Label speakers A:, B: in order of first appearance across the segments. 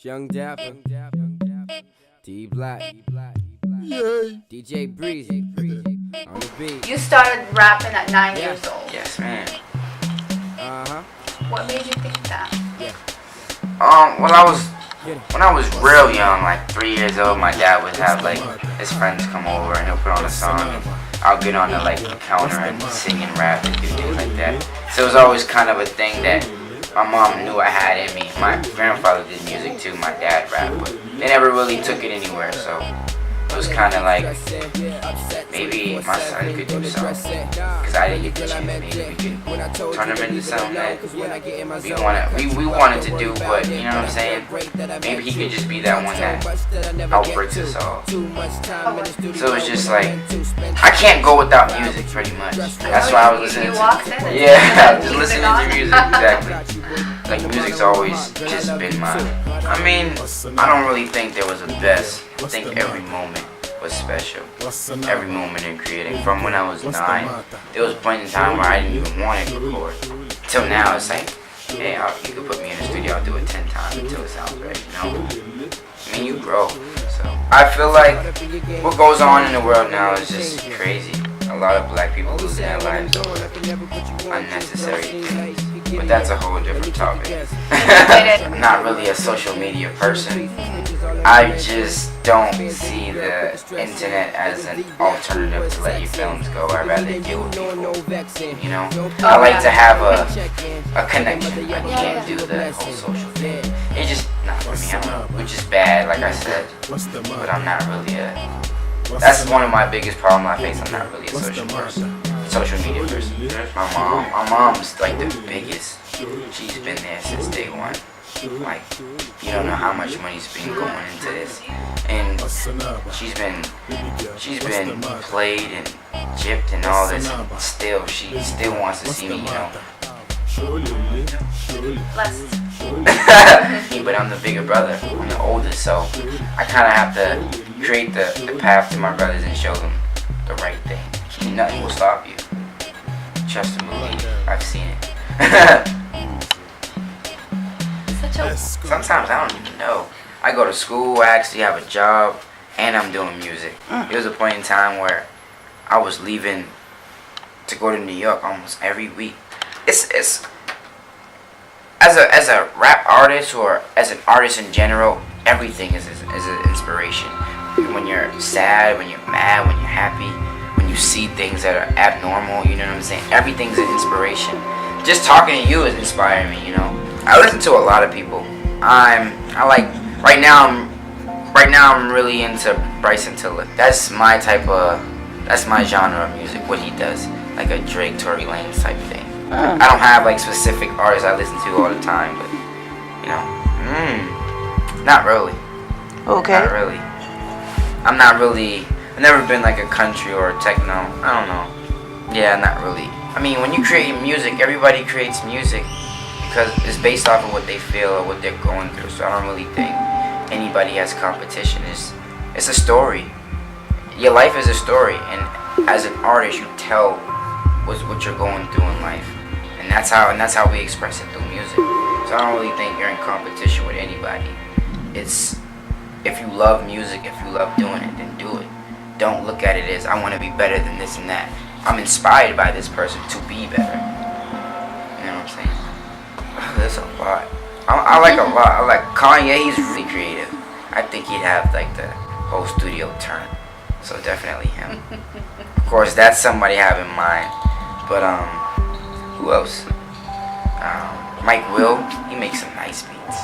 A: Young Dapper, D Black, DJ Breezy, on the beat.
B: You started rapping at 9 years old.
C: Yes, man.
B: What made you think that?
C: When I was real young, like 3 years old, my dad would have like his friends come over and he'll put on a song and I'll get on the like the counter and sing and rap and do things like that. So it was always kind of a thing that my mom knew I had in me. My grandfather did music too, my dad rapped, but they never really took it anywhere, so it was kind of like, maybe my son could do something, because I didn't get the chance. Maybe we could turn him into something that we wanted to do, but you know what I'm saying? Maybe he could just be that one that outbreaks us all. So it was just like, I can't go without music pretty much. That's why I was listening to, yeah, just listening to music, exactly. Like music's always just been mine. I mean, I don't really think there was a best. I think every moment was special. Every moment in creating. From when I was 9, there was a point in time where I didn't even want to record. Till now, it's like, hey, you could put me in the studio, I'll do it 10 times until it sounds right, you know? I mean, you grow. So I feel like what goes on in the world now is just crazy. A lot of black people losing their lives over unnecessary things. But that's a whole different topic. I'm not really a social media person. I just don't see the internet as an alternative to let your films go. I'd rather deal with people, you know? I like to have a connection. I can't do the whole social thing. It's just not for me, I don't know, which is bad, like I said. But I'm not really that's one of my biggest problems I face. I'm not really a social media person. My mom's like the biggest. She's been there since day one. Like, you don't know how much money's been going into this, and she's been played and gypped and all this. And still, she still wants to see me, you know.
B: Blessed.
C: But I'm the bigger brother. I'm the oldest, so I kind of have to create the path to my brothers and show them the right thing. Nothing will stop you. Trust and believe. I've seen it. Sometimes I don't even know. I go to school, I actually have a job, and I'm doing music. There was a point in time where I was leaving to go to New York almost every week. It's as a rap artist or as an artist in general, everything is an inspiration. When you're sad, when you're mad, when you're happy, when you see things that are abnormal, you know what I'm saying? Everything's an inspiration. Just talking to you is inspiring me, you know. I listen to a lot of people. Right now I'm really into Bryson Tiller. That's my genre of music, what he does. Like a Drake, Tory Lanez type thing. I don't have like specific artists I listen to all the time, but you know, not really.
D: Okay.
C: Not really. I've never been like a country or a techno. I don't know. Yeah, not really. I mean, when you create music, everybody creates music because it's based off of what they feel or what they're going through. So I don't really think anybody has competition. It's a story. Your life is a story, and as an artist, you tell what you're going through in life, and that's how we express it through music. So I don't really think you're in competition with anybody. It's if you love music, if you love doing it, then do it. Don't look at it as I want to be better than this and that. I'm inspired by this person to be better. You know what I'm saying? There's a lot. I like a lot. I like Kanye. He's really creative. I think he'd have like the whole studio turn. So definitely him. Of course, that's somebody I have in mind. But who else? Mike Will. He makes some nice beats.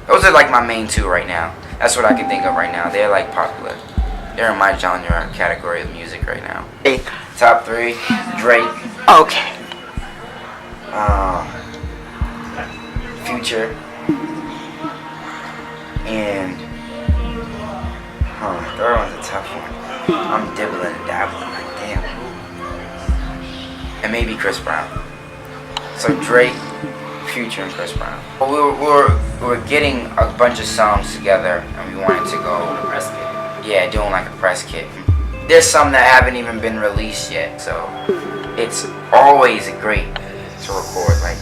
C: Those are like my main two right now. That's what I can think of right now. They're like popular. They're in my genre category of music right now. Top 3, Drake.
D: Okay.
C: Future. And third one's a tough one. I'm dibbling and dabbling, like damn. And maybe Chris Brown. So Drake, Future, and Chris Brown. We were getting a bunch of songs together, and we wanted to go press kit. Yeah, doing like a press kit. There's some that haven't even been released yet, so it's always great to record. Like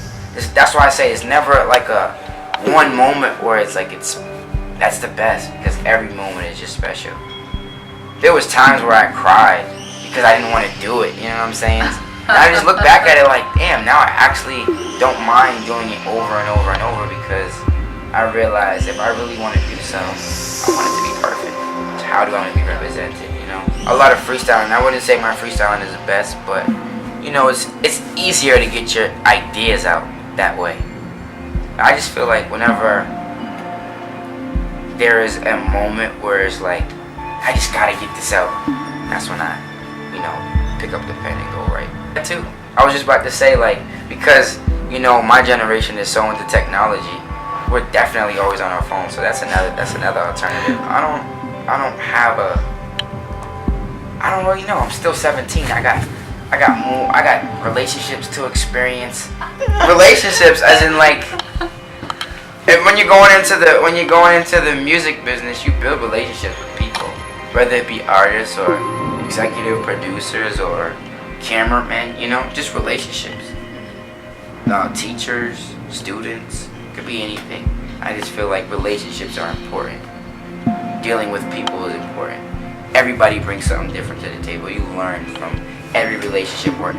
C: that's why I say it's never like a one moment where it's like that's the best, because every moment is just special. There was times where I cried because I didn't want to do it, you know what I'm saying? And I just look back at it like, damn, now I actually don't mind doing it over and over and over, because I realize if I really want to do something, I want it to be perfect. So how do I want to be represented, you know? A lot of freestyling, I wouldn't say my freestyling is the best, but you know, it's easier to get your ideas out that way. I just feel like whenever there is a moment where it's like, I just gotta get this out, that's when I, you know, pick up the pen and go write. That too. I was just about to say, like, because, you know, my generation is so into technology, we're definitely always on our phones, so that's another alternative. I don't really know. I'm still 17. I got relationships to experience. Relationships, as in like, when you're going into the music business, you build relationships with people, whether it be artists or executive producers or cameramen. You know, just relationships. Teachers, students, could be anything. I just feel like relationships are important. Dealing with people is important. Everybody brings something different to the table. You learn from every relationship or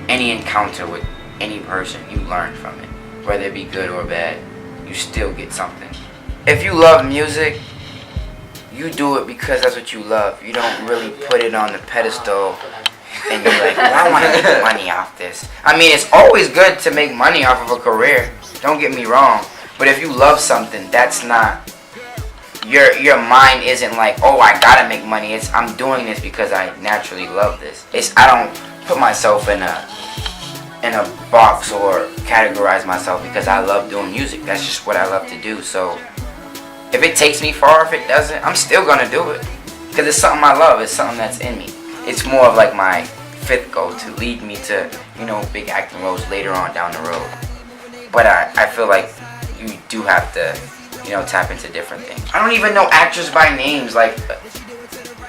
C: any encounter with any person. You learn from it, whether it be good or bad. You still get something. If you love music, you do it because that's what you love. You don't really put it on the pedestal and you're like, well, I want to make money off this. I mean, it's always good to make money off of a career. Don't get me wrong. But if you love something, that's not, your mind isn't like, oh, I gotta make money. It's, I'm doing this because I naturally love this. I don't put myself in a box or categorize myself because I love doing music. That's just what I love to do. So if it takes me far, if it doesn't, I'm still gonna do it because it's something I love. It's something that's in me. It's more of like my fifth goal to lead me to, you know, big acting roles later on down the road. But I feel like you do have to, you know, tap into different things. I don't even know actors by names. Like,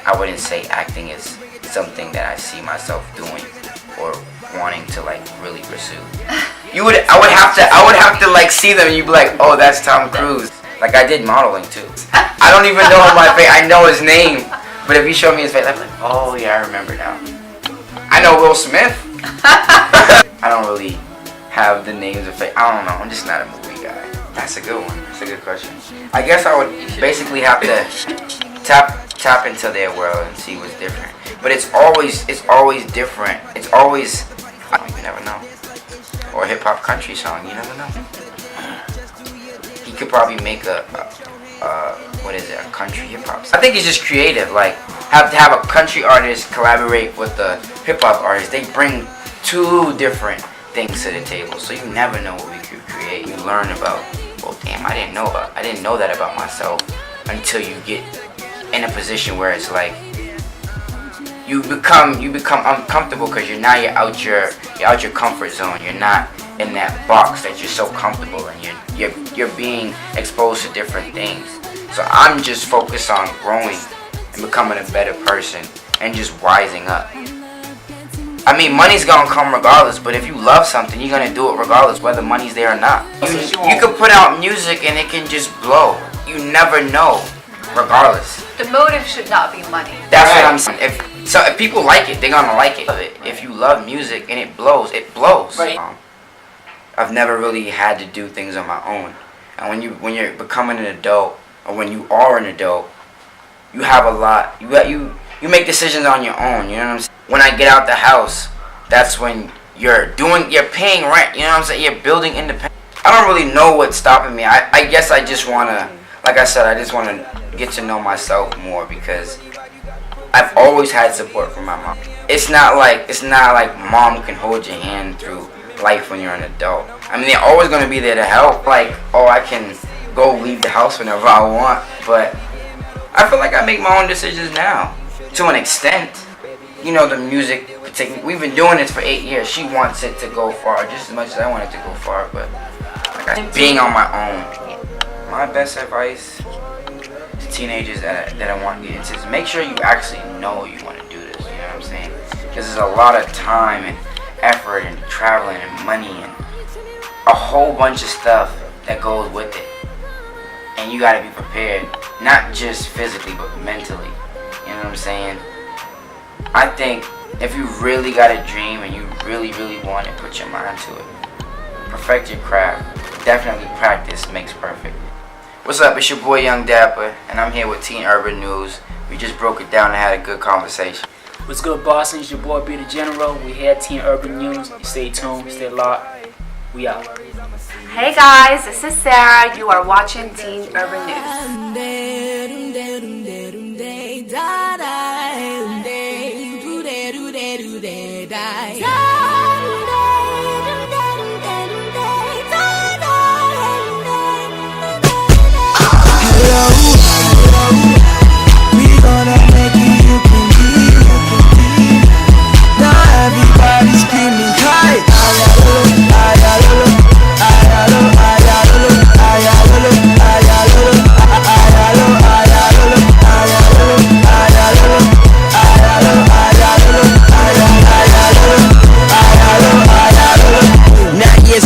C: I wouldn't say acting is something that I see myself doing or wanting to like really pursue. I would have to like see them and you'd be like, oh, that's Tom Cruise. Like, I did modeling too. I don't even know my face. I know his name, but if you show me his face, I'm like, oh yeah, I remember now. I know Will Smith. I don't really have the names of face. I don't know. I'm just not a movie guy. That's a good one. That's a good question. I guess I would basically have to tap into their world and see what's different. But it's always different. It's always, you never know. Or a hip hop country song, you never know. He could probably make a country hip hop song. I think it's just creative. Like, have a country artist collaborate with a hip hop artist. They bring two different things to the table, so you never know what we could create. You learn about, well, damn, I didn't know that about myself, until you get in a position where it's like you become uncomfortable because you're out your comfort zone. You're not in that box that you're so comfortable in. You're being exposed to different things. So I'm just focused on growing and becoming a better person and just wising up. I mean, money's gonna come regardless, but if you love something, you're gonna do it regardless, whether money's there or not. You could put out music and it can just blow. You never know, regardless.
B: The motive should not be money.
C: That's what I'm saying. If people like it, they're gonna like it. If you love music and it blows, it blows.
B: Right.
C: I've never really had to do things on my own. And when you're becoming an adult, or when you are an adult, you have a lot. You make decisions on your own. You know what I'm saying? When I get out the house, that's when you're paying rent. You know what I'm saying? You're building independence. I don't really know what's stopping me. I guess I just wanna, like I said, I just wanna get to know myself more, because I've always had support from my mom. It's not like mom can hold your hand through life when you're an adult. I mean, they're always gonna be there to help. Like, oh, I can go leave the house whenever I want, but I feel like I make my own decisions now, to an extent. You know, the music, we've been doing this for 8 years. She wants it to go far just as much as I want it to go far, but like, being on my own. My best advice to teenagers that I want to get into is make sure you actually know you want to do this, you know what I'm saying? Because there's a lot of time and effort and traveling and money and a whole bunch of stuff that goes with it. and you gotta be prepared, not just physically but mentally. You know what I'm saying? I think if you really got a dream and you really want it, put your mind to it. Perfect your craft. Definitely practice makes perfect. What's up? It's your boy Young Dapper, and I'm here with Teen Urban News. We just broke it down and had a good conversation.
D: What's good, Boston? It's your boy B the General. We here at Teen Urban News. Stay tuned, stay locked. We out.
B: Hey guys, this is Sarah. You are watching Teen Urban News.
E: We gonna make it, you can be. Now everybody screaming high.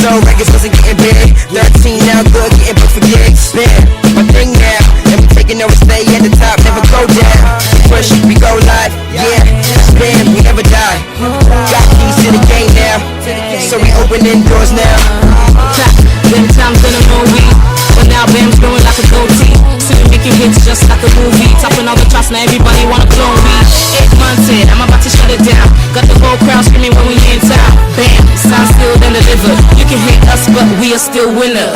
E: Records wasn't getting big. 13 now good, getting booked for gigs. Spin my thing now, and we taking over, stay at the top, never go down. Push, we go live, yeah. Spin, we never die. Got keys to the game now, so we opening doors now.
F: Them times in a movie, but now Bam's growing like a goatee. Sitting making hits just like a movie. Topping all the charts, now everybody wanna clone me. 8 months in, I'm about to shut it down. Got the whole crowd screaming when we in town. Bam, sound still then deliver. You can hate us, but we are still winners.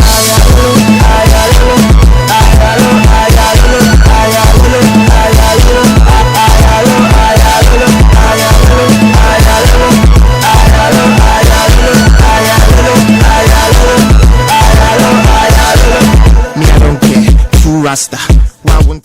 E: Me, I don't care. True Rasta. Why wouldn't